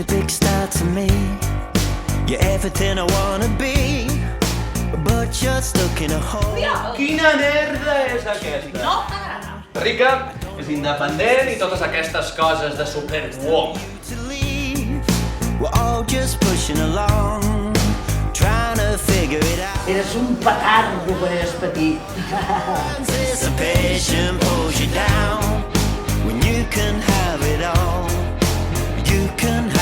a big star to me. You're everything I wanna be, but you're stuck in a hole. Quina merda és aquesta? No t'agrada. Rica, és independent i totes aquestes coses de superwoman. To leave, we're all just pushing along, trying to figure it out. Eres un petardo quan eres petit. Anticipation pulls you down when you can have it all. You can have